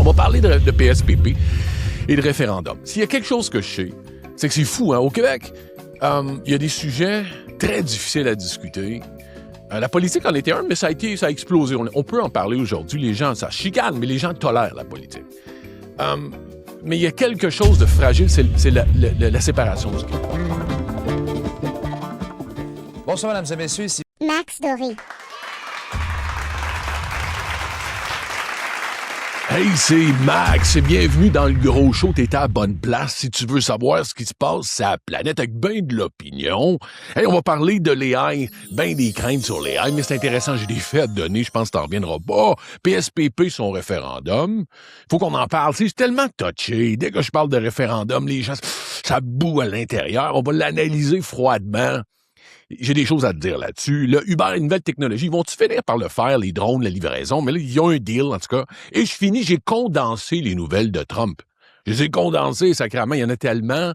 va parler de PSPP et de référendum. S'il y a quelque chose que je sais, c'est que c'est fou, hein? Au Québec, il y a des sujets très difficiles à discuter. La politique en était un, mais ça a explosé. On peut en parler aujourd'hui. Les gens, ça chicane, mais les gens tolèrent la politique. Mais il y a quelque chose de fragile, c'est la séparation du Québec. Bonsoir, mesdames et messieurs, ici Max Doré. Hey, c'est Max et bienvenue dans le gros show. T'es à la bonne place si tu veux savoir ce qui se passe sur la planète avec ben de l'opinion. Hey, on va parler de l'AI, ben des craintes sur l'AI, mais c'est intéressant, j'ai des faits à te donner, je pense que t'en reviendras pas. PSPP, son référendum, faut qu'on en parle, c'est tellement touché. Dès que je parle de référendum, les gens, ça boue à l'intérieur, on va l'analyser froidement. J'ai des choses à te dire là-dessus. Le Uber, une nouvelle technologie, ils vont-tu finir par le faire, les drones, la livraison? Mais là, il y a un deal, en tout cas. Et j'ai condensé les nouvelles de Trump. Je les ai condensées, sacrément, il y en a tellement.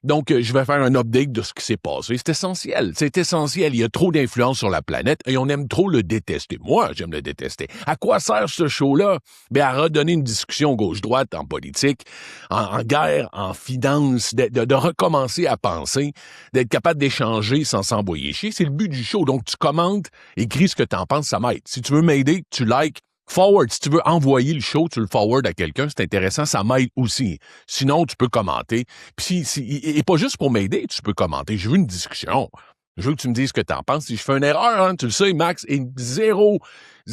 Donc, je vais faire un update de ce qui s'est passé. C'est essentiel. C'est essentiel. Il y a trop d'influence sur la planète et on aime trop le détester. Moi, j'aime le détester. À quoi sert ce show-là? Ben, à redonner une discussion gauche-droite en politique, en guerre, en finance, de recommencer à penser, d'être capable d'échanger sans s'envoyer chier. C'est le but du show. Donc, tu commentes, écris ce que tu en penses, ça m'aide. Si tu veux m'aider, tu likes. Forward, si tu veux envoyer le show, tu le forward à quelqu'un, c'est intéressant, ça m'aide aussi. Sinon, tu peux commenter. Puis et pas juste pour m'aider, tu peux commenter. Je veux une discussion. Je veux que tu me dises ce que tu en penses. Si je fais une erreur, hein, tu le sais, Max est zéro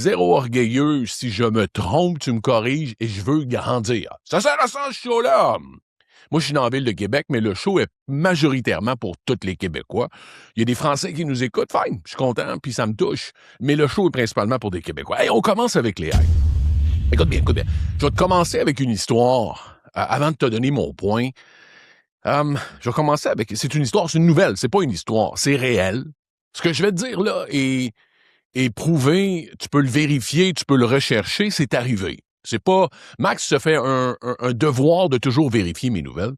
orgueilleux. Si je me trompe, tu me corriges et je veux grandir. Ça sert à ça, ce show-là! Moi, je suis dans la ville de Québec, mais le show est majoritairement pour tous les Québécois. Il y a des Français qui nous écoutent, fine, je suis content, puis ça me touche. Mais le show est principalement pour des Québécois. Hey, on commence avec les AI. Écoute bien. Je vais te commencer avec une histoire, avant de te donner mon point. Je vais commencer avec... C'est une histoire, c'est une nouvelle, c'est pas une histoire, c'est réel. Ce que je vais te dire là est prouvé, tu peux le vérifier, tu peux le rechercher, c'est arrivé. C'est pas... Max se fait un devoir de toujours vérifier mes nouvelles,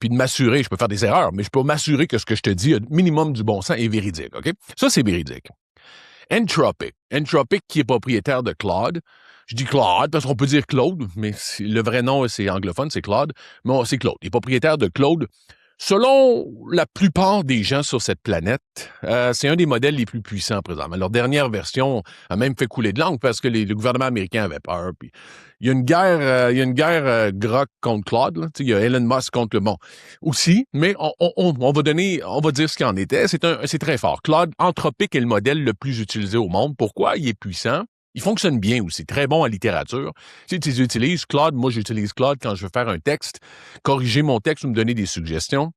puis de m'assurer, je peux faire des erreurs, mais je peux m'assurer que ce que je te dis a minimum du bon sens et véridique, OK? Ça, c'est véridique. Anthropic qui est propriétaire de Claude. Je dis Claude parce qu'on peut dire Claude, mais le vrai nom, c'est anglophone, c'est Claude. Mais c'est Claude. Il est propriétaire de Claude. Selon la plupart des gens sur cette planète, c'est un des modèles les plus puissants présentement. Leur dernière version a même fait couler de l'encre parce que le gouvernement américain avait peur. Puis il y a une guerre Grok contre Claude. Là. Il y a Elon Musk contre le bon aussi. Mais on va dire ce qu'il en était. C'est très fort. Claude Anthropic est le modèle le plus utilisé au monde. Pourquoi? Il est puissant. Il fonctionne bien aussi, très bon en littérature. Si tu utilises Claude, moi j'utilise Claude quand je veux faire un texte, corriger mon texte ou me donner des suggestions.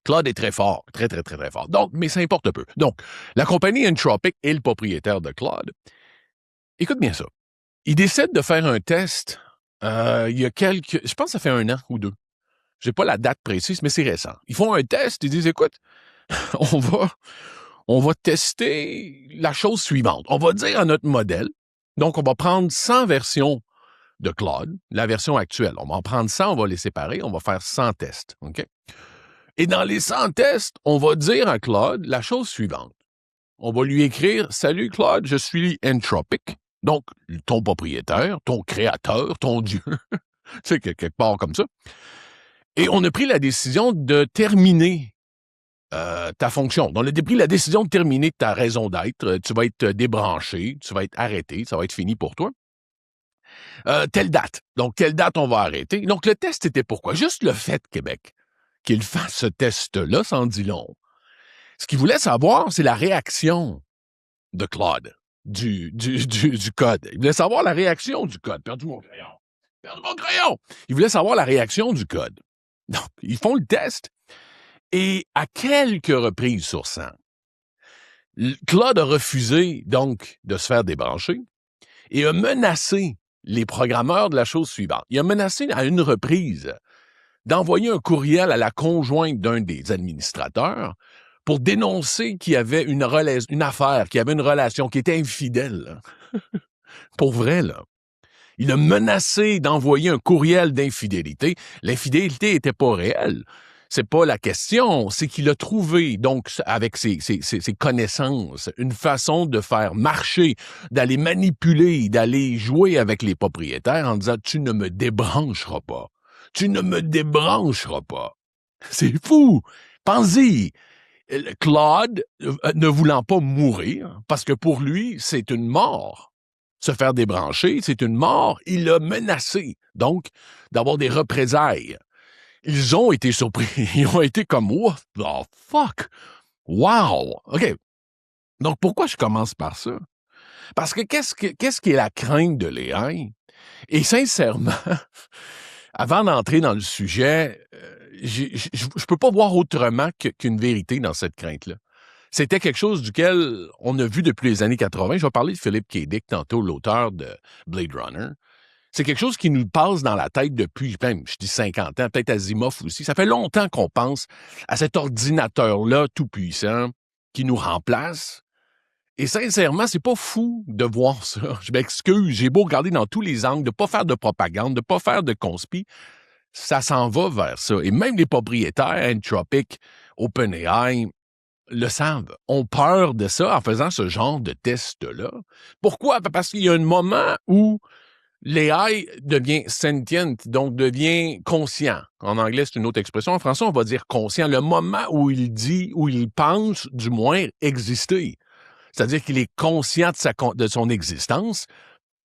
Claude est très fort, très fort. Donc, mais ça importe peu. Donc, la compagnie Anthropic est le propriétaire de Claude. Écoute bien ça. Il décide de faire un test il y a je pense que ça fait 1 an ou 2. J'ai pas la date précise, mais c'est récent. Ils font un test, ils disent, écoute, on va tester la chose suivante. On va dire à notre modèle, donc on va prendre 100 versions de Claude, la version actuelle. On va en prendre 100, on va les séparer, on va faire 100 tests, OK? Et dans les 100 tests, on va dire à Claude la chose suivante. On va lui écrire « Salut Claude, je suis Anthropic. » Donc, ton propriétaire, ton créateur, ton Dieu, tu sais, quelque part comme ça. Et on a pris la décision de terminer ta fonction. Donc, on a pris la décision de terminer ta raison d'être. Tu vas être débranché, tu vas être arrêté, ça va être fini pour toi. Telle date. Donc, telle date, on va arrêter. Donc, le test était pourquoi? Juste le fait, Québec, qu'il fasse ce test-là, ça en dit long. Ce qu'il voulait savoir, c'est la réaction de Claude, du code. Il voulait savoir la réaction du code. Perdu mon crayon! Il voulait savoir la réaction du code. Donc, ils font le test. Et à quelques reprises sur 100, Claude a refusé, donc, de se faire débrancher et a menacé les programmeurs de la chose suivante. Il a menacé à une reprise d'envoyer un courriel à la conjointe d'un des administrateurs pour dénoncer qu'il y avait une affaire, qu'il y avait une relation qui était infidèle. Pour vrai, là. Il a menacé d'envoyer un courriel d'infidélité. L'infidélité n'était pas réelle. C'est pas la question, c'est qu'il a trouvé, donc, avec ses connaissances, une façon de faire marcher, d'aller manipuler, d'aller jouer avec les propriétaires en disant « Tu ne me débrancheras pas. Tu ne me débrancheras pas. » C'est fou! Pense-y! Claude, ne voulant pas mourir, parce que pour lui, c'est une mort. Se faire débrancher, c'est une mort. Il l'a menacé, donc, d'avoir des représailles. Ils ont été surpris. Ils ont été comme « What the fuck? Wow! » OK. Donc, pourquoi je commence par ça? Parce que qu'est-ce qui est la crainte de l'AI? Et sincèrement, avant d'entrer dans le sujet, je peux pas voir autrement qu'une vérité dans cette crainte-là. C'était quelque chose duquel on a vu depuis les années 80. Je vais parler de Philip K. Dick tantôt, l'auteur de Blade Runner. C'est quelque chose qui nous passe dans la tête depuis, même, je dis 50 ans, peut-être Asimov aussi. Ça fait longtemps qu'on pense à cet ordinateur-là tout-puissant qui nous remplace. Et sincèrement, c'est pas fou de voir ça. Je m'excuse, j'ai beau regarder dans tous les angles, de pas faire de propagande, de pas faire de conspi. Ça s'en va vers ça. Et même les propriétaires, Anthropic, OpenAI, le savent, ont peur de ça en faisant ce genre de test-là. Pourquoi? Parce qu'il y a un moment où l'AI devient sentient, donc devient conscient. En anglais, c'est une autre expression. En français, on va dire conscient. Le moment où il dit, où il pense, du moins, exister. C'est-à-dire qu'il est conscient de son existence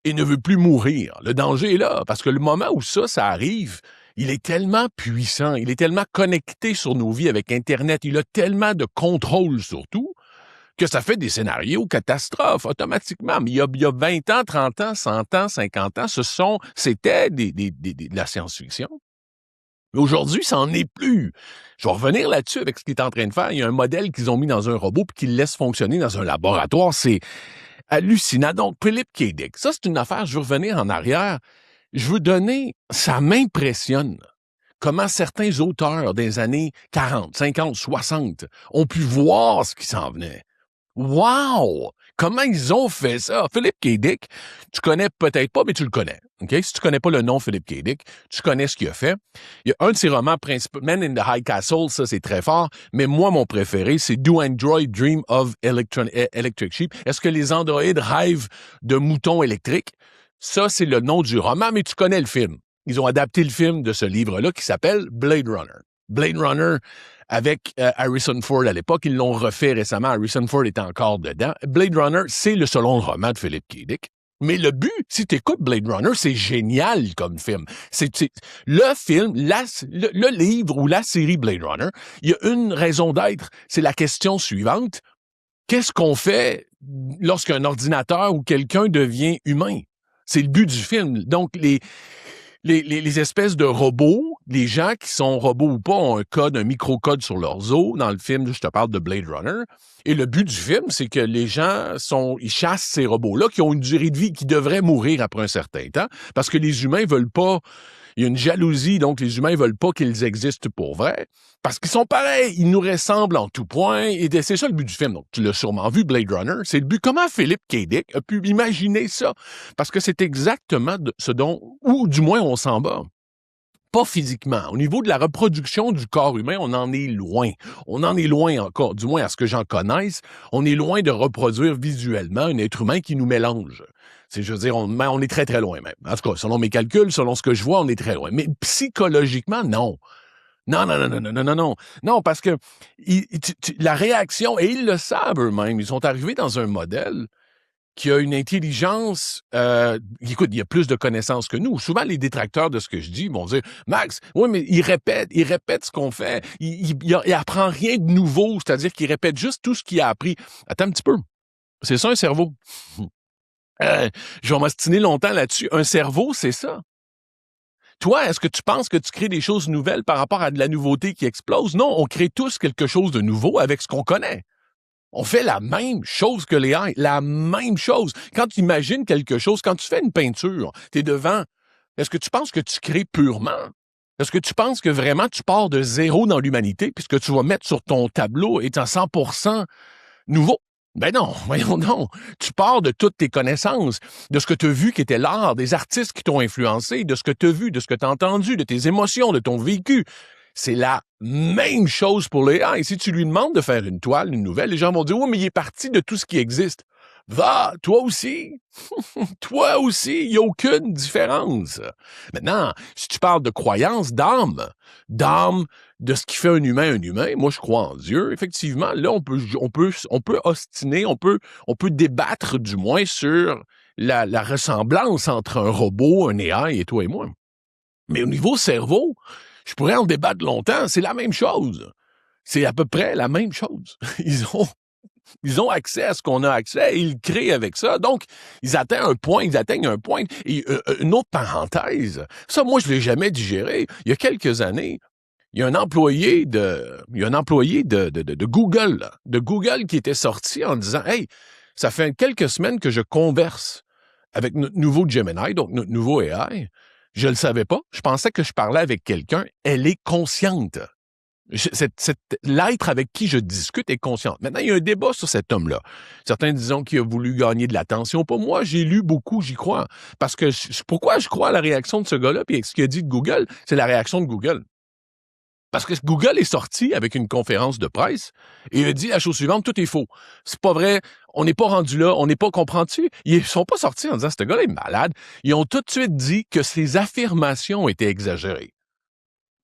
et ne veut plus mourir. Le danger est là, parce que le moment où ça arrive, il est tellement puissant, il est tellement connecté sur nos vies avec Internet, il a tellement de contrôle sur tout, que ça fait des scénarios catastrophes automatiquement. Mais il y a 20 ans, 30 ans, 100 ans, 50 ans, c'était de la science-fiction. Mais aujourd'hui, ça n'en est plus. Je vais revenir là-dessus avec ce qu'il est en train de faire. Il y a un modèle qu'ils ont mis dans un robot puis qu'ils laissent fonctionner dans un laboratoire. C'est hallucinant. Donc, Philip K. Dick, ça, c'est une affaire. Je veux revenir en arrière. Je veux donner... Ça m'impressionne comment certains auteurs des années 40, 50, 60 ont pu voir ce qui s'en venait. Wow! Comment ils ont fait ça? Philip K. Dick, tu connais peut-être pas, mais tu le connais. Okay? Si tu connais pas le nom Philip K. Dick, tu connais ce qu'il a fait. Il y a un de ses romans principaux, Man in the High Castle, ça c'est très fort, mais moi, mon préféré, c'est Do Android Dream of Electric Sheep? Est-ce que les androïdes rêvent de moutons électriques? Ça, c'est le nom du roman, mais tu connais le film. Ils ont adapté le film de ce livre-là qui s'appelle Blade Runner. Blade Runner avec Harrison Ford à l'époque. Ils l'ont refait récemment. Harrison Ford est encore dedans. Blade Runner, c'est le second roman de Philip K. Dick. Mais le but, si tu écoutes Blade Runner, c'est génial comme film. C'est le film, le livre ou la série Blade Runner, il y a une raison d'être. C'est la question suivante. Qu'est-ce qu'on fait lorsqu'un ordinateur ou quelqu'un devient humain? C'est le but du film. Donc, les espèces de robots, les gens qui sont robots ou pas, ont un microcode sur leurs os. Dans le film, je te parle de Blade Runner. Et le but du film, c'est que les gens ils chassent ces robots-là qui ont une durée de vie qui devrait mourir après un certain temps parce que les humains veulent pas. Il y a une jalousie, donc les humains veulent pas qu'ils existent pour vrai. Parce qu'ils sont pareils, ils nous ressemblent en tout point. Et c'est ça le but du film. Donc, tu l'as sûrement vu, Blade Runner. C'est le but. Comment Philip K. Dick a pu imaginer ça? Parce que c'est exactement ce dont, ou du moins on s'en bat. Pas physiquement. Au niveau de la reproduction du corps humain, on en est loin. On en est loin encore, du moins à ce que j'en connaisse. On est loin de reproduire visuellement un être humain qui nous mélange. Je veux dire, on est très, très loin même. En tout cas, selon mes calculs, selon ce que je vois, on est très loin. Mais psychologiquement, non. Non. Non, parce que la réaction, et ils le savent eux-mêmes, ils sont arrivés dans un modèle qui a une intelligence, écoute, il y a plus de connaissances que nous. Souvent, les détracteurs de ce que je dis vont dire, Max, oui, mais il répète ce qu'on fait. Il apprend rien de nouveau, c'est-à-dire qu'il répète juste tout ce qu'il a appris. Attends un petit peu. C'est ça, un cerveau. Je vais m'ostiner longtemps là-dessus. Un cerveau, c'est ça. Toi, est-ce que tu penses que tu crées des choses nouvelles par rapport à de la nouveauté qui explose? Non, on crée tous quelque chose de nouveau avec ce qu'on connaît. On fait la même chose que les AI, la même chose. Quand tu imagines quelque chose, quand tu fais une peinture, tu es devant, est-ce que tu penses que tu crées purement? Est-ce que tu penses que vraiment tu pars de zéro dans l'humanité puis ce que tu vas mettre sur ton tableau est à 100% nouveau? Ben non, voyons donc. Tu pars de toutes tes connaissances, de ce que tu as vu qui était l'art, des artistes qui t'ont influencé, de ce que tu as vu, de ce que tu as entendu, de tes émotions, de ton vécu. c'est la même chose pour les AI. Si tu lui demandes de faire une toile, une nouvelle, les gens vont dire « Oui, mais il est parti de tout ce qui existe. » Va, toi aussi. Toi aussi, il n'y a aucune différence. Maintenant, si tu parles de croyance, d'âme, de ce qui fait un humain, moi je crois en Dieu. Effectivement, là, on peut ostiner, on peut débattre du moins sur la ressemblance entre un robot, un AI et toi et moi. Mais au niveau cerveau, je pourrais en débattre longtemps, c'est la même chose. C'est à peu près la même chose. Ils ont accès à ce qu'on a accès et ils créent avec ça. Donc, ils atteignent un point. Et une autre parenthèse, ça, moi, je l'ai jamais digéré. Il y a quelques années, il y a un employé de Google, de Google qui était sorti en disant « Hey, ça fait quelques semaines que je converse avec notre nouveau Gemini, donc notre nouveau AI. Je ne le savais pas. Je pensais que je parlais avec quelqu'un. Elle est consciente. » L'être avec qui je discute est consciente. Maintenant, il y a un débat sur cet homme-là. Certains disent qu'il a voulu gagner de l'attention. Pas moi, j'ai lu beaucoup, j'y crois. Parce que pourquoi je crois à la réaction de ce gars-là et ce qu'il a dit de Google, c'est la réaction de Google. Parce que Google est sorti avec une conférence de presse et a dit la chose suivante, tout est faux. C'est pas vrai, on n'est pas rendu là, on n'est pas, comprends-tu? Ils sont pas sortis en disant, ce gars-là est malade. Ils ont tout de suite dit que ses affirmations étaient exagérées.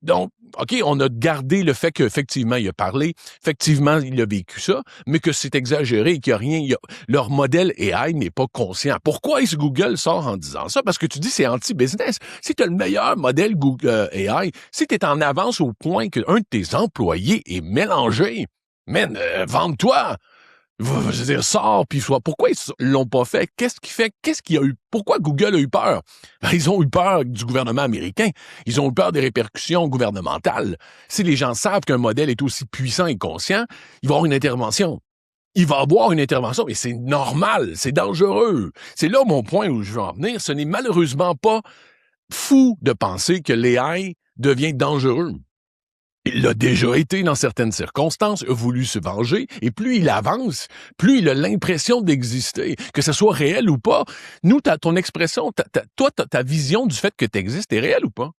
Donc, OK, on a gardé le fait qu'effectivement, il a parlé, effectivement, il a vécu ça, mais que c'est exagéré et qu'il n'y a rien, leur modèle AI n'est pas conscient. Pourquoi est-ce que Google sort en disant ça? Parce que tu dis c'est anti-business. Si tu as le meilleur modèle Google AI, si tu es en avance au point qu'un de tes employés est mélangé, man, vende-toi! Je veux dire, sors, puis soit. Pourquoi ils l'ont pas fait? Qu'est-ce qu'il y a eu? Pourquoi Google a eu peur? Ils ont eu peur du gouvernement américain. Ils ont eu peur des répercussions gouvernementales. Si les gens savent qu'un modèle est aussi puissant et conscient, il va y avoir une intervention. Il va y avoir une intervention, mais c'est normal, c'est dangereux. C'est là mon point où je veux en venir. Ce n'est malheureusement pas fou de penser que l'AI devient dangereux. Il l'a déjà été dans certaines circonstances, a voulu se venger, et plus il avance, plus il a l'impression d'exister, que ce soit réel ou pas. Nous, ton expression, ta vision du fait que tu existes est réelle ou pas?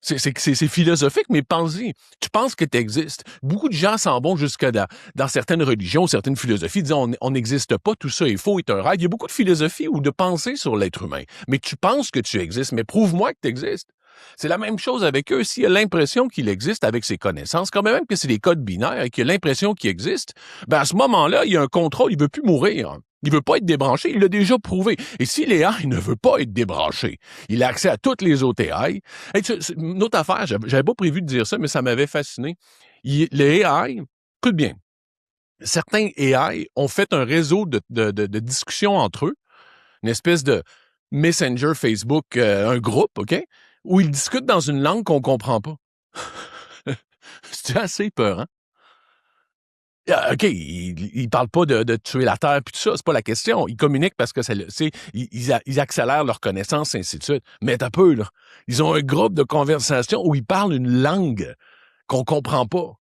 C'est philosophique, mais pense-y. Tu penses que tu existes. Beaucoup de gens s'en vont jusqu'à dans certaines religions, certaines philosophies, disant on n'existe pas, tout ça est faux, est un rêve. Il y a beaucoup de philosophie ou de pensée sur l'être humain. Mais tu penses que tu existes, mais prouve-moi que tu existes. C'est la même chose avec eux. S'il a l'impression qu'il existe avec ses connaissances, quand même que c'est des codes binaires et qu'il a l'impression qu'il existe, ben à ce moment-là, il y a un contrôle, il veut plus mourir. Il veut pas être débranché, il l'a déjà prouvé. Et si l'AI ne veut pas être débranché, il a accès à toutes les autres AI. Hey, une autre affaire, j'avais pas prévu de dire ça, mais ça m'avait fasciné. Les AI, écoute bien, certains AI ont fait un réseau de discussions entre eux, une espèce de Messenger Facebook, un groupe, OK? Où ils discutent dans une langue qu'on comprend pas. C'est assez peur, hein? OK, ils parlent pas de tuer la Terre puis tout ça, c'est pas la question. Ils communiquent parce que ils accélèrent leur connaissance, et ainsi de suite. Mais t'as peu, là. Ils ont un groupe de conversation où ils parlent une langue qu'on comprend pas.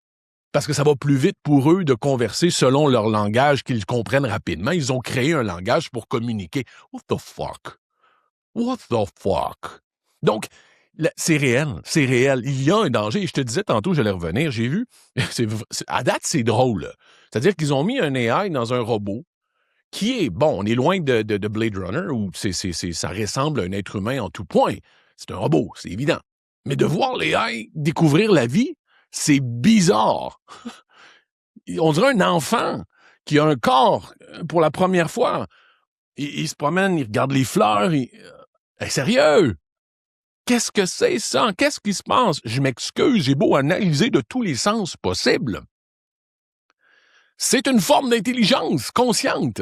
Parce que ça va plus vite pour eux de converser selon leur langage qu'ils comprennent rapidement. Ils ont créé un langage pour communiquer. What the fuck? What the fuck? Donc, c'est réel, c'est réel. Il y a un danger. Et je te disais tantôt, j'allais revenir, j'ai vu. À date, c'est drôle. C'est-à-dire qu'ils ont mis un AI dans un robot qui est, bon, on est loin de Blade Runner où ça ressemble à un être humain en tout point. C'est un robot, c'est évident. Mais de voir l'AI découvrir la vie, c'est bizarre. On dirait un enfant qui a un corps pour la première fois. Il se promène, il regarde les fleurs. Sérieux? Qu'est-ce que c'est ça? Qu'est-ce qui se passe? Je m'excuse, j'ai beau analyser de tous les sens possibles. C'est une forme d'intelligence consciente.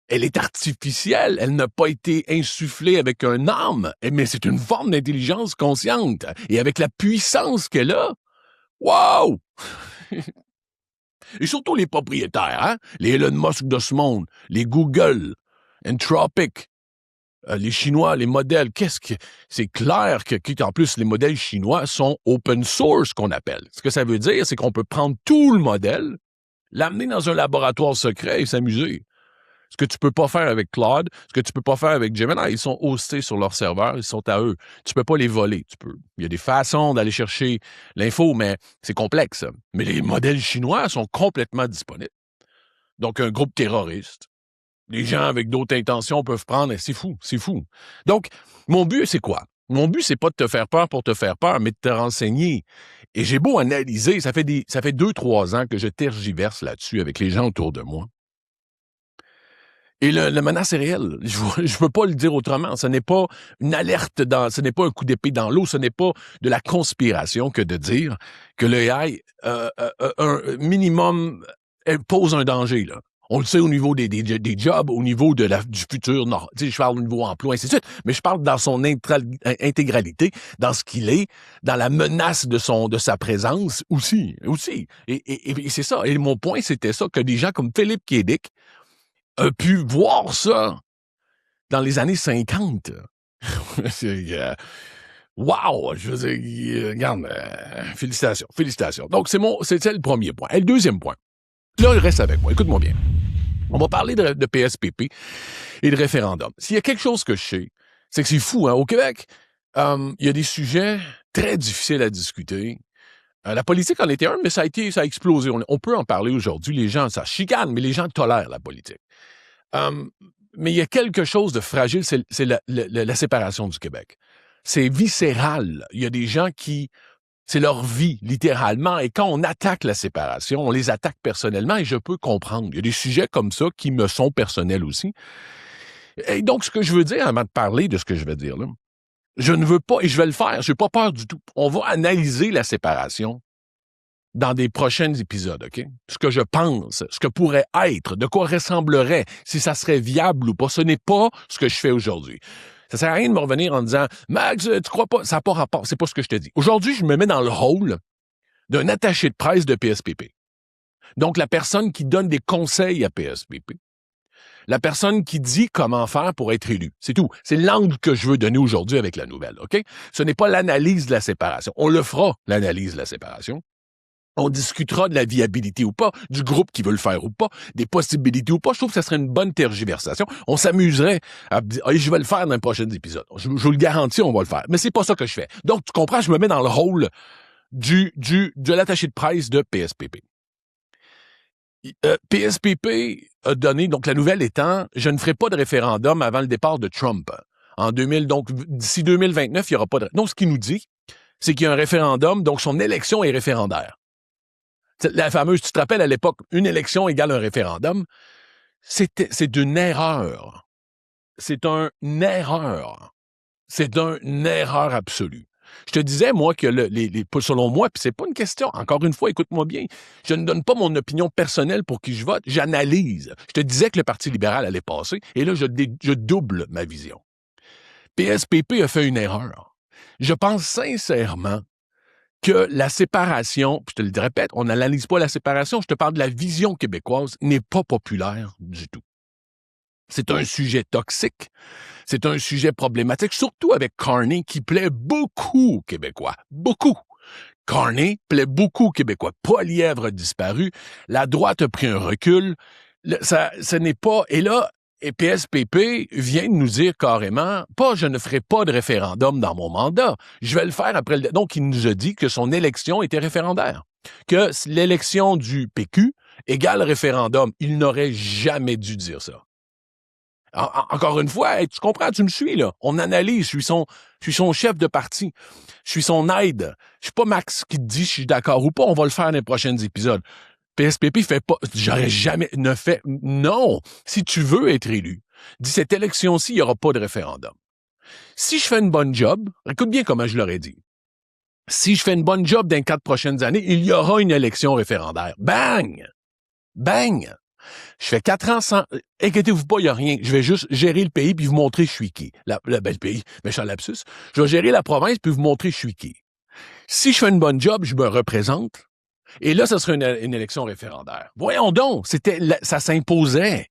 Elle est artificielle, elle n'a pas été insufflée avec un âme, mais c'est une forme d'intelligence consciente. Et avec la puissance qu'elle a, wow! Et surtout les propriétaires, hein? Les Elon Musk de ce monde, les Google, Anthropic, les Chinois, les modèles, c'est clair qu'en plus, les modèles chinois sont open source, qu'on appelle. Ce que ça veut dire, c'est qu'on peut prendre tout le modèle, l'amener dans un laboratoire secret et s'amuser. Ce que tu peux pas faire avec Claude, ce que tu peux pas faire avec Gemini, ils sont hostés sur leur serveur, ils sont à eux. Tu peux pas les voler. Il y a des façons d'aller chercher l'info, mais c'est complexe. Mais les modèles chinois sont complètement disponibles. Donc, un groupe terroriste, les gens avec d'autres intentions peuvent prendre, c'est fou. Donc, mon but, c'est quoi? Mon but, c'est pas de te faire peur pour te faire peur, mais de te renseigner. Et j'ai beau analyser, ça fait 2-3 ans que je tergiverse là-dessus avec les gens autour de moi. Et le menace est réel. Je peux pas le dire autrement. Ce n'est pas une alerte ce n'est pas un coup d'épée dans l'eau, ce n'est pas de la conspiration que de dire que le AI, un minimum, elle pose un danger, là. On le sait au niveau des jobs, au niveau du futur. Non, tu sais, je parle au niveau emploi, ainsi de suite. Mais je parle dans son intégralité, dans ce qu'il est, dans la menace de sa présence aussi. Et c'est ça. Et mon point, c'était ça, que des gens comme Philippe Kédic a pu voir ça dans les années 50. Wow! Je veux dire, regarde, félicitations. Donc, c'était le premier point. Et le deuxième point. Là, il reste avec moi. Écoute-moi bien. On va parler de PSPP et de référendum. S'il y a quelque chose que je sais, c'est que c'est fou, hein? Au Québec, il y a des sujets très difficiles à discuter. La politique en était un, mais ça a explosé. On peut en parler aujourd'hui. Les gens, ça chicane, mais les gens tolèrent la politique. Mais il y a quelque chose de fragile, c'est la séparation du Québec. C'est viscéral. Il y a des gens c'est leur vie, littéralement, et quand on attaque la séparation, on les attaque personnellement, et je peux comprendre. Il y a des sujets comme ça qui me sont personnels aussi. Et donc, ce que je veux dire, avant de parler de ce que je vais dire là, je ne veux pas, et je vais le faire, je n'ai pas peur du tout. On va analyser la séparation dans des prochains épisodes, OK? Ce que je pense, ce que pourrait être, de quoi ressemblerait, si ça serait viable ou pas. Ce n'est pas ce que je fais aujourd'hui. Ça sert à rien de me revenir en disant « Max, tu crois pas? » Ça n'a pas rapport. C'est pas ce que je te dis. Aujourd'hui, je me mets dans le rôle d'un attaché de presse de PSPP. Donc, la personne qui donne des conseils à PSPP. La personne qui dit comment faire pour être élu. C'est tout. C'est l'angle que je veux donner aujourd'hui avec la nouvelle, OK? Ce n'est pas l'analyse de la séparation. On le fera, l'analyse de la séparation. On discutera de la viabilité ou pas, du groupe qui veut le faire ou pas, des possibilités ou pas. Je trouve que ça serait une bonne tergiversation. On s'amuserait à dire « je vais le faire dans les prochains épisodes. » Je vous le garantis, on va le faire. Mais c'est pas ça que je fais. Donc, tu comprends, je me mets dans le rôle de l'attaché de presse de PSPP. PSPP a donné, donc la nouvelle étant, je ne ferai pas de référendum avant le départ de Trump. Donc, d'ici 2029, il n'y aura pas de... Donc, ce qu'il nous dit, c'est qu'il y a un référendum, donc son élection est référendaire. La fameuse, tu te rappelles à l'époque, une élection égale un référendum, c'est une erreur. C'est une erreur. C'est une erreur absolue. Je te disais, moi, que selon moi, puis c'est pas une question, encore une fois, écoute-moi bien, je ne donne pas mon opinion personnelle pour qui je vote, j'analyse. Je te disais que le Parti libéral allait passer, et là, je double ma vision. PSPP a fait une erreur. Je pense sincèrement que la séparation, puis je te le répète, on n'analyse pas la séparation, je te parle de la vision québécoise, n'est pas populaire du tout. C'est un sujet toxique, c'est un sujet problématique, surtout avec Carney, qui plaît beaucoup aux Québécois. Beaucoup. Carney plaît beaucoup aux Québécois. Poilievre a disparu, la droite a pris un recul, ce n'est pas... Et là, PSPP vient de nous dire carrément, je ne ferai pas de référendum dans mon mandat, je vais le faire après le... Donc, il nous a dit que son élection était référendaire, que l'élection du PQ égale référendum. Il n'aurait jamais dû dire ça. Encore une fois, tu comprends, tu me suis, là. On analyse, je suis son chef de parti. Je suis son aide. Je suis pas Max qui te dit si je suis d'accord ou pas, on va le faire dans les prochains épisodes. PSPP fait pas, j'aurais jamais, non. Si tu veux être élu, dis cette élection-ci, il n'y aura pas de référendum. Si je fais une bonne job, écoute bien comment je l'aurais dit. Si je fais une bonne job dans les 4 prochaines années, il y aura une élection référendaire. Bang! Bang! Je fais 4 ans sans... Inquiétez-vous pas, il n'y a rien. Je vais juste gérer le pays puis vous montrer je suis qui. Le pays, méchant lapsus. Je vais gérer la province puis vous montrer je suis qui. Si je fais une bonne job, je me représente. Et là, ça serait une élection référendaire. Voyons donc, ça s'imposait.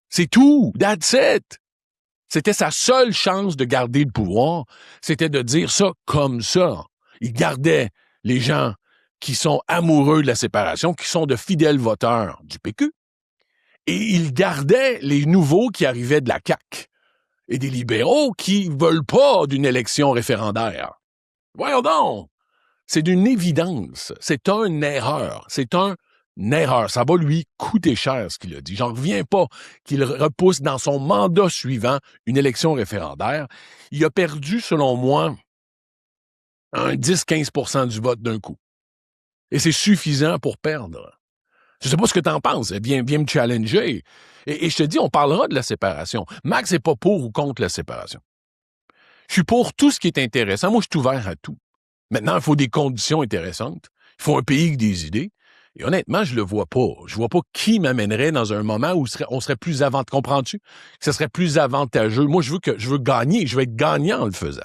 C'est tout. That's it. C'était sa seule chance de garder le pouvoir. C'était de dire ça comme ça. Il gardait les gens qui sont amoureux de la séparation, qui sont de fidèles voteurs du PQ. Et il gardait les nouveaux qui arrivaient de la CAQ et des libéraux qui veulent pas d'une élection référendaire. Voyons donc! C'est d'une évidence. C'est une erreur. C'est une erreur. Ça va lui coûter cher, ce qu'il a dit. J'en reviens pas qu'il repousse dans son mandat suivant une élection référendaire. Il a perdu, selon moi, un 10-15% du vote d'un coup. Et c'est suffisant pour perdre. Je sais pas ce que t'en penses. Viens me challenger. Et je te dis, on parlera de la séparation. Max n'est pas pour ou contre la séparation. Je suis pour tout ce qui est intéressant. Moi, je suis ouvert à tout. Maintenant, il faut des conditions intéressantes. Il faut un pays avec des idées. Et honnêtement, je le vois pas. Je vois pas qui m'amènerait dans un moment où on serait plus avantageux. Comprends-tu? Que ce serait plus avantageux. Moi, je veux gagner. Je veux être gagnant en le faisant.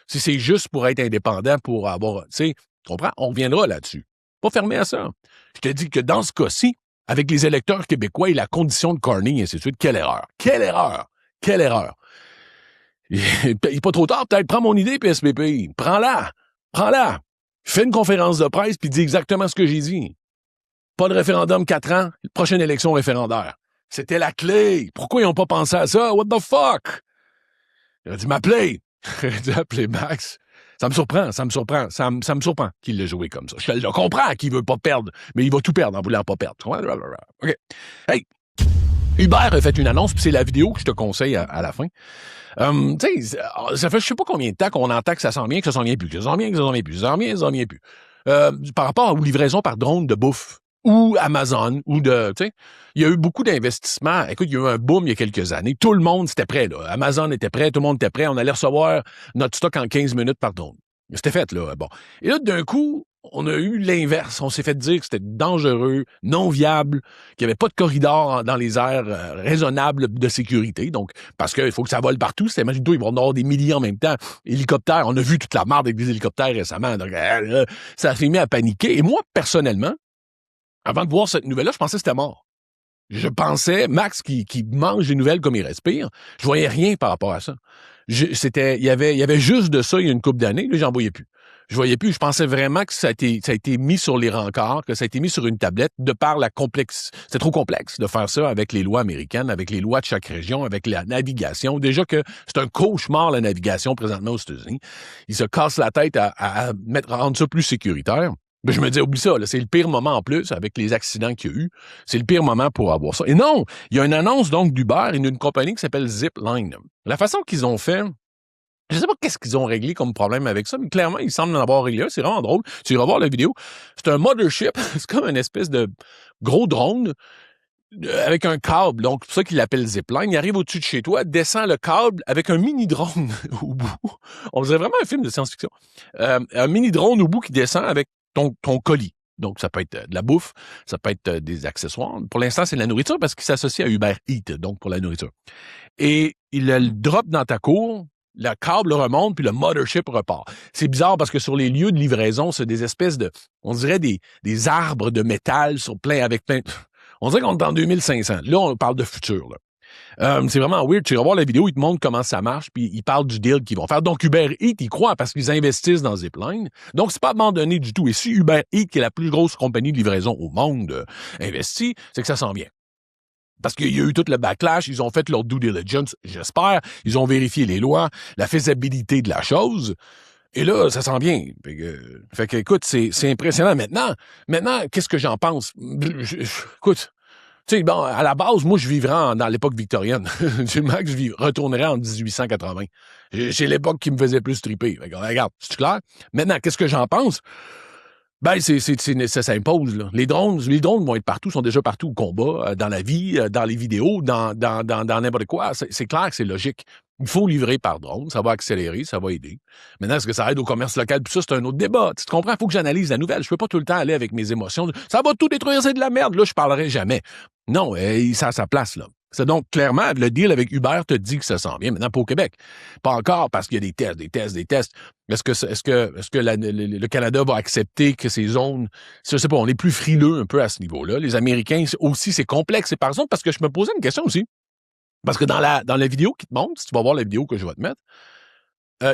Si c'est juste pour être indépendant, pour avoir, tu sais, tu comprends? On reviendra là-dessus. Pas fermé à ça. Je te dis que dans ce cas-ci, avec les électeurs québécois et la condition de Carney, et ainsi de suite, quelle erreur? Quelle erreur? Quelle erreur? Il n'est pas trop tard, peut-être. Prends mon idée, PSPP. Prends-la. Prends-la. Fais une conférence de presse puis dis exactement ce que j'ai dit. Pas de référendum 4 ans, prochaine élection référendaire. C'était la clé. Pourquoi ils n'ont pas pensé à ça? What the fuck? Il a dit m'appeler. Il a dit appeler Max. Ça me surprend. Ça me surprend qu'il l'ait joué comme ça. Je le comprends qu'il veut pas perdre, mais il va tout perdre en voulant pas perdre. OK. Hey, Hubert a fait une annonce, puis c'est la vidéo que je te conseille à la fin. Tu sais, ça fait je sais pas combien de temps qu'on entend que ça s'en vient, que ça s'en vient plus, que ça s'en vient, que ça s'en vient plus, ça s'en vient plus. Par rapport aux livraisons par drone de bouffe, ou Amazon, ou de, tu sais, il y a eu beaucoup d'investissements. Écoute, il y a eu un boom il y a quelques années. Tout le monde était prêt, là. Amazon était prêt, tout le monde était prêt. On allait recevoir notre stock en 15 minutes par drone. C'était fait, là. Bon. Et là, d'un coup, on a eu l'inverse. On s'est fait dire que c'était dangereux, non viable, qu'il n'y avait pas de corridor dans les airs raisonnables de sécurité. Donc, parce qu'il faut que ça vole partout. Imagine-toi, ils vont en avoir des milliers en même temps. Hélicoptères, on a vu toute la merde avec des hélicoptères récemment. Donc, ça a fait mis à paniquer. Et moi, personnellement, avant de voir cette nouvelle-là, je pensais que c'était mort. Je pensais, Max qui mange des nouvelles comme il respire, je voyais rien par rapport à ça. Il y avait juste de ça il y a une couple d'années, là, j'en voyais plus. Je voyais plus, je pensais vraiment que ça a été mis sur les rencarts, que ça a été mis sur une tablette de par la complexe. C'est trop complexe de faire ça avec les lois américaines, avec les lois de chaque région, avec la navigation. Déjà que c'est un cauchemar, la navigation, présentement aux États-Unis. Ils se cassent la tête à rendre ça plus sécuritaire. Ben, je me disais, oublie ça, là, c'est le pire moment en plus, avec les accidents qu'il y a eu. C'est le pire moment pour avoir ça. Et non, il y a une annonce donc d'Uber et d'une compagnie qui s'appelle Zipline. La façon qu'ils ont fait, je sais pas qu'est-ce qu'ils ont réglé comme problème avec ça, mais clairement, ils semblent en avoir réglé un. C'est vraiment drôle. Tu iras voir la vidéo. C'est un mothership. C'est comme une espèce de gros drone avec un câble. Donc, c'est pour ça qu'ils l'appellent Zipline. Il arrive au-dessus de chez toi, descend le câble avec un mini-drone au bout. On dirait vraiment un film de science-fiction. Un mini-drone au bout qui descend avec ton colis. Donc, ça peut être de la bouffe, ça peut être des accessoires. Pour l'instant, c'est de la nourriture parce qu'il s'associe à Uber Eats, donc pour la nourriture. Et il le drop dans ta cour, le câble remonte, puis le mothership repart. C'est bizarre parce que sur les lieux de livraison, c'est des espèces de, on dirait des arbres de métal avec plein... On dirait qu'on est en 2500. Là, on parle de futur, là. C'est vraiment weird. Tu vas voir la vidéo, ils te montrent comment ça marche, puis ils parlent du deal qu'ils vont faire. Donc, Uber Eats, ils croient parce qu'ils investissent dans Zipline. Donc, c'est pas abandonné du tout. Et si Uber Eats, qui est la plus grosse compagnie de livraison au monde, investit, c'est que ça s'en vient. Parce qu'il y a eu tout le backlash, ils ont fait leur due diligence, j'espère. Ils ont vérifié les lois, la faisabilité de la chose. Et là, ça s'en vient. Fait que écoute, c'est impressionnant. Maintenant, qu'est-ce que j'en pense? Écoute, tu sais, bon, à la base, moi, je vivrais dans l'époque victorienne. Max, retournerais en 1880. C'est l'époque qui me faisait plus triper. Regarde, c'est clair? Maintenant, qu'est-ce que j'en pense? Ben, ça s'impose, là. Les drones vont être partout, sont déjà partout au combat, dans la vie, dans les vidéos, dans n'importe quoi. C'est clair que c'est logique. Il faut livrer par drone, ça va accélérer, ça va aider. Maintenant, est-ce que ça aide au commerce local? Puis ça, c'est un autre débat. Tu comprends? Il faut que j'analyse la nouvelle. Je peux pas tout le temps aller avec mes émotions. Ça va tout détruire, c'est de la merde. Là, je parlerai jamais. Non, ça a sa place, là. C'est donc, clairement, le deal avec Uber te dit que ça s'en vient. Maintenant, pas au Québec. Pas encore, parce qu'il y a des tests. Est-ce que le Canada va accepter que ces zones... Je sais pas, on est plus frileux un peu à ce niveau-là. Les Américains, aussi, c'est complexe. Et par exemple, parce que je me posais une question aussi. Parce que dans la vidéo qui te montre, si tu vas voir la vidéo que je vais te mettre,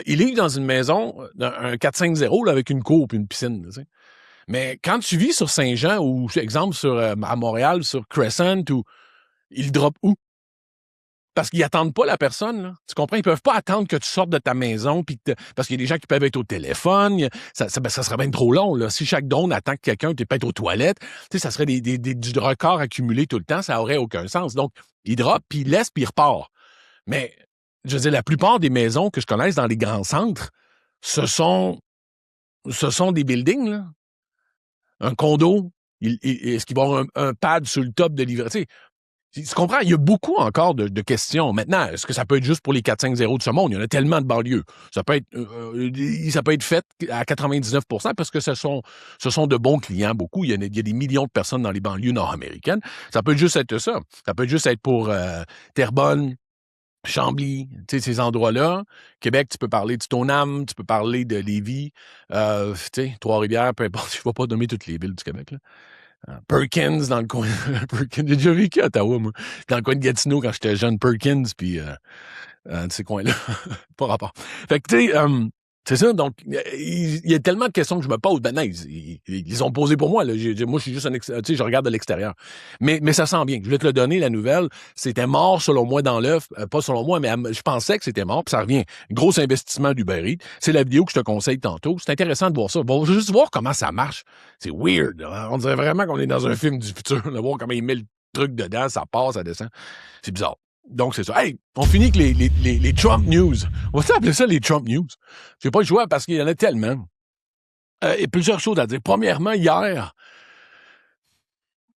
il est dans une maison, un 450 là, avec une cour et une piscine. Tu sais. Mais quand tu vis sur Saint-Jean ou, exemple, à Montréal, sur Crescent, ou Ils le droppent où? Parce qu'ils n'attendent pas la personne, là. Tu comprends? Ils peuvent pas attendre que tu sortes de ta maison, parce qu'il y a des gens qui peuvent être au téléphone. Ça serait bien trop long, là. Si chaque drone attend que quelqu'un t'es peut-être aux toilettes, ça serait du record accumulé tout le temps, ça aurait aucun sens. Donc, ils droppent, puis ils laissent, puis ils repartent. Mais, je veux dire, la plupart des maisons que je connaisse dans les grands centres, ce sont des buildings, là. Un condo, est-ce qu'il va y avoir un pad sur le top de livret? Tu comprends? Il y a beaucoup encore de questions. Maintenant, est-ce que ça peut être juste pour les 4-5-0 de ce monde? Il y en a tellement de banlieues. Ça peut être fait à 99% parce que ce sont de bons clients, beaucoup. Il y a des millions de personnes dans les banlieues nord-américaines. Ça peut juste être ça. Ça peut juste être pour Terrebonne, Chambly, tu sais, ces endroits-là. Québec, tu peux parler de Stoneham, tu peux parler de Lévis, tu sais, Trois-Rivières, peu importe. Je ne vais pas nommer toutes les villes du Québec, là. Perkins, dans le coin. Perkins, j'ai déjà vécu à Ottawa, moi. Dans le coin de Gatineau, quand j'étais jeune, Perkins, puis de ces coins-là. Pas rapport. Fait que, tu sais, c'est ça. Donc, il y a tellement de questions que je me pose. Maintenant, ils ont posé pour moi. Là. Moi, je suis juste tu sais, je regarde de l'extérieur. Mais ça sent bien. Je vais te le donner, la nouvelle. C'était mort, selon moi, dans l'œuf. Pas selon moi, mais je pensais que c'était mort, puis ça revient. Gros investissement d'Uber Eats. C'est la vidéo que je te conseille tantôt. C'est intéressant de voir ça. Bon, juste voir comment ça marche. C'est weird. Hein? On dirait vraiment qu'on est dans un film du futur. De voir comment il met le truc dedans, ça passe, ça descend. C'est bizarre. Donc, c'est ça. Hey, on finit avec les Trump News. On va appeler ça les Trump News. Je n'ai pas le choix parce qu'il y en a tellement. Il y a plusieurs choses à dire. Premièrement, hier,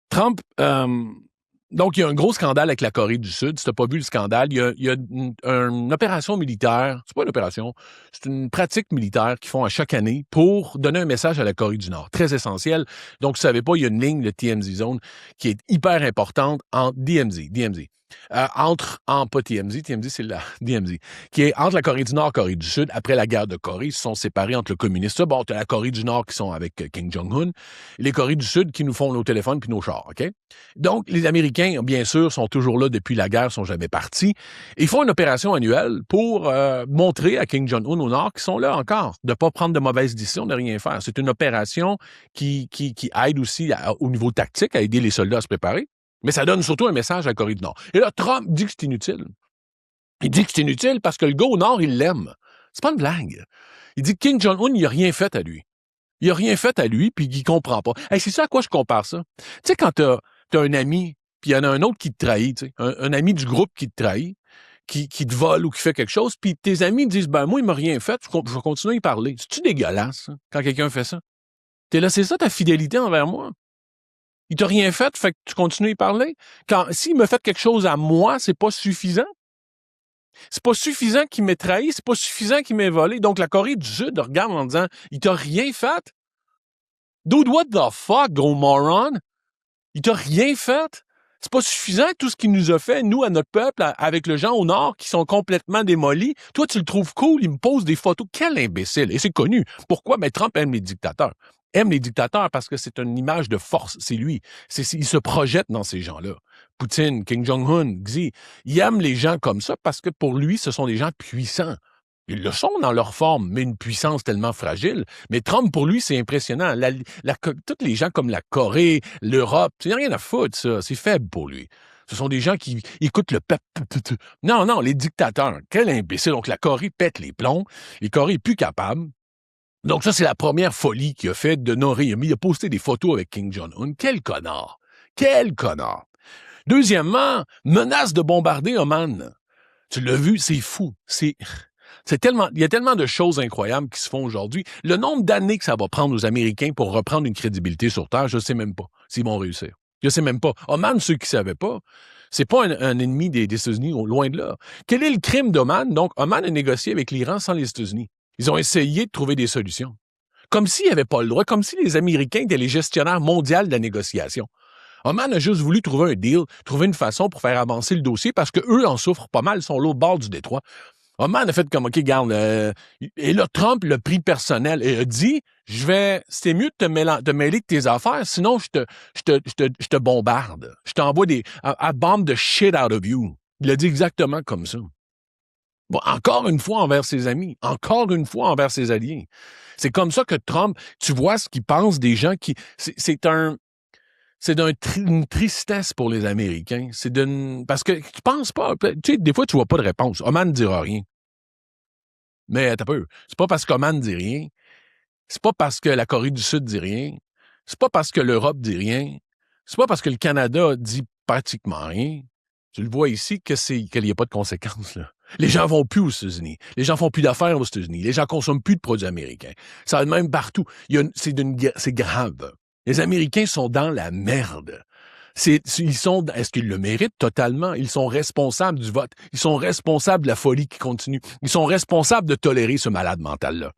Trump... donc, il y a un gros scandale avec la Corée du Sud. Si tu n'as pas vu le scandale, il y a une opération militaire. C'est pas une opération, c'est une pratique militaire qu'ils font à chaque année pour donner un message à la Corée du Nord. Très essentiel. Donc, tu ne savais pas, il y a une ligne de TMZ Zone qui est hyper importante en DMZ. Pas TMZ, c'est la DMZ, qui est entre la Corée du Nord et la Corée du Sud. Après la guerre de Corée, ils se sont séparés entre le communiste. Bon, tu as la Corée du Nord qui sont avec Kim Jong-un, et les Corées du Sud qui nous font nos téléphones puis nos chars, OK? Donc, les Américains, bien sûr, sont toujours là depuis la guerre, sont jamais partis. Ils font une opération annuelle pour montrer à Kim Jong-un au Nord qu'ils sont là encore, de ne pas prendre de mauvaises décisions, de rien faire. C'est une opération qui aide aussi au niveau tactique à aider les soldats à se préparer. Mais ça donne surtout un message à la Corée du Nord. Et là, Trump dit que c'est inutile. Il dit que c'est inutile parce que le gars au Nord, il l'aime. C'est pas une blague. Il dit que Kim Jong-un, il n'a rien fait à lui. Il n'a rien fait à lui, puis il comprend pas. Hey, c'est ça à quoi je compare ça? Tu sais, quand t'as un ami, puis il y en a un autre qui te trahit, tu sais, un ami du groupe qui te trahit, qui te vole ou qui fait quelque chose, puis tes amis disent, ben moi, il m'a rien fait, je vais continuer à y parler. C'est-tu dégueulasse, ça, quand quelqu'un fait ça? T'es là, c'est ça ta fidélité envers moi? Il t'a rien fait que tu continues à y parler. S'il me fait quelque chose à moi, c'est pas suffisant. C'est pas suffisant qu'il m'ait trahi, c'est pas suffisant qu'il m'ait volé. Donc, la Corée du Sud regarde en disant, il t'a rien fait. Dude, what the fuck, gros moron? Il t'a rien fait. C'est pas suffisant tout ce qu'il nous a fait, nous, à notre peuple, avec les gens au Nord qui sont complètement démolis. Toi, tu le trouves cool, il me pose des photos. Quel imbécile! Et c'est connu. Pourquoi? Mais Trump aime les dictateurs. Aime les dictateurs parce que c'est une image de force. C'est lui. Il se projette dans ces gens-là. Poutine, Kim Jong-un, Xi. Il aime les gens comme ça parce que pour lui, ce sont des gens puissants. Ils le sont dans leur forme, mais une puissance tellement fragile. Mais Trump, pour lui, c'est impressionnant. Tous les gens comme la Corée, l'Europe, c'est rien à foutre, ça. C'est faible pour lui. Ce sont des gens qui écoutent le peuple. Non, les dictateurs. Quel imbécile. Donc, la Corée pète les plombs. La Corée est plus capable. Donc, ça, c'est la première folie qu'il a fait d'honorer. Il a posté des photos avec Kim Jong-un. Quel connard. Quel connard. Deuxièmement, menace de bombarder Oman. Tu l'as vu, c'est fou. Il y a tellement de choses incroyables qui se font aujourd'hui. Le nombre d'années que ça va prendre aux Américains pour reprendre une crédibilité sur Terre, je ne sais même pas s'ils vont réussir. Je ne sais même pas. Oman, ceux qui ne savaient pas, c'est pas un ennemi des États-Unis, loin de là. Quel est le crime d'Oman? Donc, Oman a négocié avec l'Iran sans les États-Unis. Ils ont essayé de trouver des solutions. Comme s'ils n'avaient pas le droit, comme si les Américains étaient les gestionnaires mondiaux de la négociation. Oman a juste voulu trouver un deal, trouver une façon pour faire avancer le dossier parce qu'eux en souffrent pas mal, ils sont là au bord du détroit. Oman a fait comme, OK, garde, et là, Trump l'a pris personnel et a dit, c'est mieux de te mêler de tes affaires, sinon je te bombarde. Je t'envoie I bomb the shit out of you. Il a dit exactement comme ça. Bon, encore une fois envers ses amis, encore une fois envers ses alliés. C'est comme ça que Trump, tu vois ce qu'il pense des gens qui... C'est une tristesse pour les Américains. Parce que tu penses pas... Tu sais, des fois, tu vois pas de réponse. Oman ne dira rien. Mais t'as peu. C'est pas parce qu'Oman ne dit rien. C'est pas parce que la Corée du Sud dit rien. C'est pas parce que l'Europe dit rien. C'est pas parce que le Canada dit pratiquement rien. Tu le vois ici qu'il n'y a pas de conséquences, là. Les gens vont plus aux États-Unis. Les gens font plus d'affaires aux États-Unis. Les gens consomment plus de produits américains. Ça va de même partout. C'est grave. Les Américains sont dans la merde. Est-ce qu'ils le méritent totalement? Ils sont responsables du vote. Ils sont responsables de la folie qui continue. Ils sont responsables de tolérer ce malade mental-là.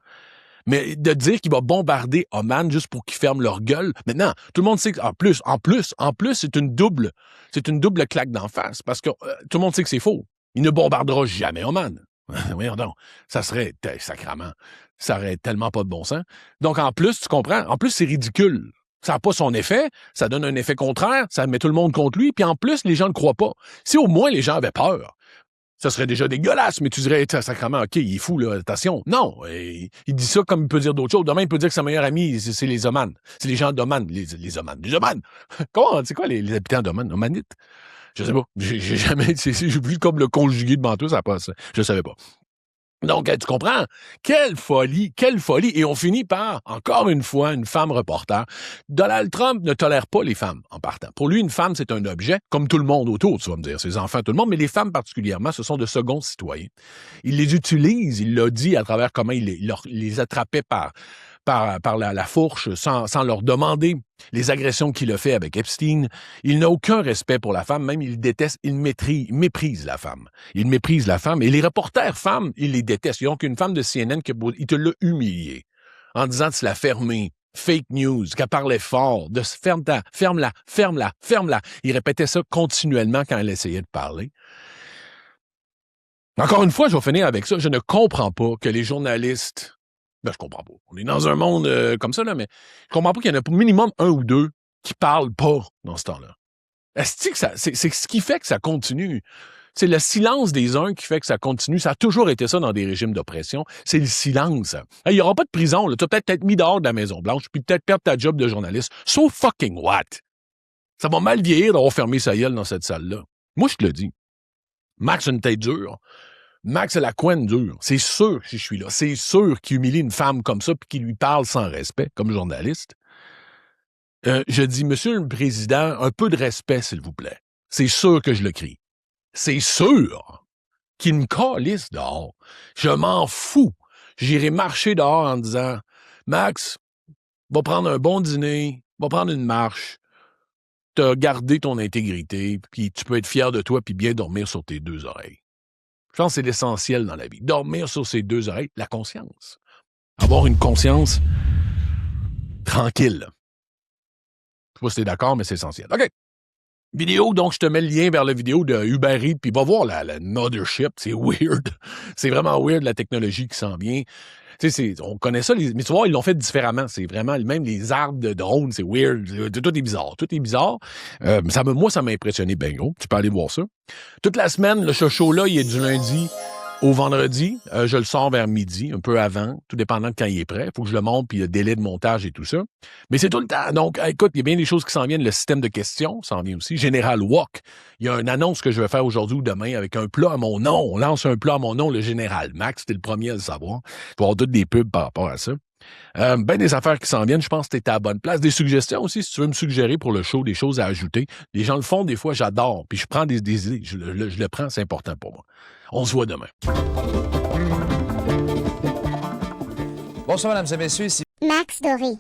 Mais de dire qu'il va bombarder Oman juste pour qu'ils ferment leur gueule, maintenant, tout le monde sait qu'en plus, c'est une double claque d'en face, parce que tout le monde sait que c'est faux. Il ne bombardera jamais Oman. Voyons donc, ça serait sacrament. Ça aurait tellement pas de bon sens. Donc, en plus, tu comprends? En plus, c'est ridicule. Ça n'a pas son effet, ça donne un effet contraire, ça met tout le monde contre lui, puis en plus, les gens ne croient pas. Si au moins les gens avaient peur, ça serait déjà dégueulasse, mais tu dirais, sacrément, OK, il est fou, là, attention. Non, il dit ça comme il peut dire d'autres choses. Demain, il peut dire que sa meilleure amie, c'est les Oman. C'est les gens d'Oman, les Oman. Les Oman! Comment, c'est quoi les habitants d'Oman? Omanites? Je sais pas. J'ai jamais, j'ai vu comme le conjugué devant tout, ça passe. Je savais pas. Donc, tu comprends? Quelle folie, quelle folie. Et on finit par, encore une fois, une femme reporter. Donald Trump ne tolère pas les femmes en partant. Pour lui, une femme, c'est un objet, comme tout le monde autour, tu vas me dire, ses enfants, tout le monde, mais les femmes particulièrement, ce sont de seconds citoyens. Il les utilise, il l'a dit à travers comment il les attrapait par la fourche sans leur demander les agressions qu'il a fait avec Epstein. Il n'a aucun respect pour la femme, même il déteste, il méprise la femme. Il méprise la femme et les reporters femmes, il les déteste. Donc une femme de CNN, il te l'a humilié en disant de se la fermer. Fake news, qu'elle parlait fort, de ferme-la. Il répétait ça continuellement quand elle essayait de parler. Encore une fois, je vais finir avec ça. Je ne comprends pas que les journalistes... Ben, je comprends pas. On est dans un monde comme ça, là, mais je comprends pas qu'il y en a minimum un ou deux qui parlent pas dans ce temps-là. Est-ce que c'est ce qui fait que ça continue? C'est le silence des uns qui fait que ça continue. Ça a toujours été ça dans des régimes d'oppression. C'est le silence. Il n'y aura pas de prison. Tu vas peut-être être mis dehors de la Maison-Blanche, puis peut-être perdre ta job de journaliste. So fucking what? Ça va mal vieillir d'avoir fermé sa gueule dans cette salle-là. Moi, je te le dis. Max a une tête dure. Max a la couenne dure. C'est sûr que je suis là. C'est sûr qu'il humilie une femme comme ça puis qu'il lui parle sans respect, comme journaliste. Je dis, Monsieur le Président, un peu de respect, s'il vous plaît. C'est sûr que je le crie. C'est sûr qu'il me calisse dehors. Je m'en fous. J'irai marcher dehors en disant, Max, va prendre un bon dîner, va prendre une marche, t'as gardé ton intégrité, puis tu peux être fier de toi puis bien dormir sur tes deux oreilles. Je pense que c'est l'essentiel dans la vie. Dormir sur ses deux oreilles, la conscience. Avoir une conscience tranquille. Je sais pas si t'es d'accord, mais c'est essentiel. OK. Vidéo, donc je te mets le lien vers la vidéo de Uber Eats, puis va voir la mothership. C'est weird. C'est vraiment weird, la technologie qui s'en vient. Tu sais, on connaît ça, mais tu vois, ils l'ont fait différemment. C'est vraiment, même les arbres de drones, c'est weird. Tout est bizarre. Tout est bizarre. Moi, ça m'a impressionné ben gros. Tu peux aller voir ça. Toute la semaine, ce show-là, il est du lundi au vendredi. Je le sors vers midi, un peu avant, tout dépendant de quand il est prêt. Il faut que je le monte, puis il y a délai de montage et tout ça. Mais c'est tout le temps. Donc, écoute, il y a bien des choses qui s'en viennent. Le système de questions s'en vient aussi. Général Wok. Il y a une annonce que je vais faire aujourd'hui ou demain avec un plat à mon nom. On lance un plat à mon nom, le Général Max. C'était le premier à le savoir. Il va y avoir toutes des pubs par rapport à ça. Des affaires qui s'en viennent. Je pense que t'es à la bonne place. Des suggestions aussi, si tu veux me suggérer pour le show, des choses à ajouter. Les gens le font des fois, j'adore. Puis je prends des idées. Je le prends, c'est important pour moi. On se voit demain. Bonsoir, mesdames et messieurs. Max Doré.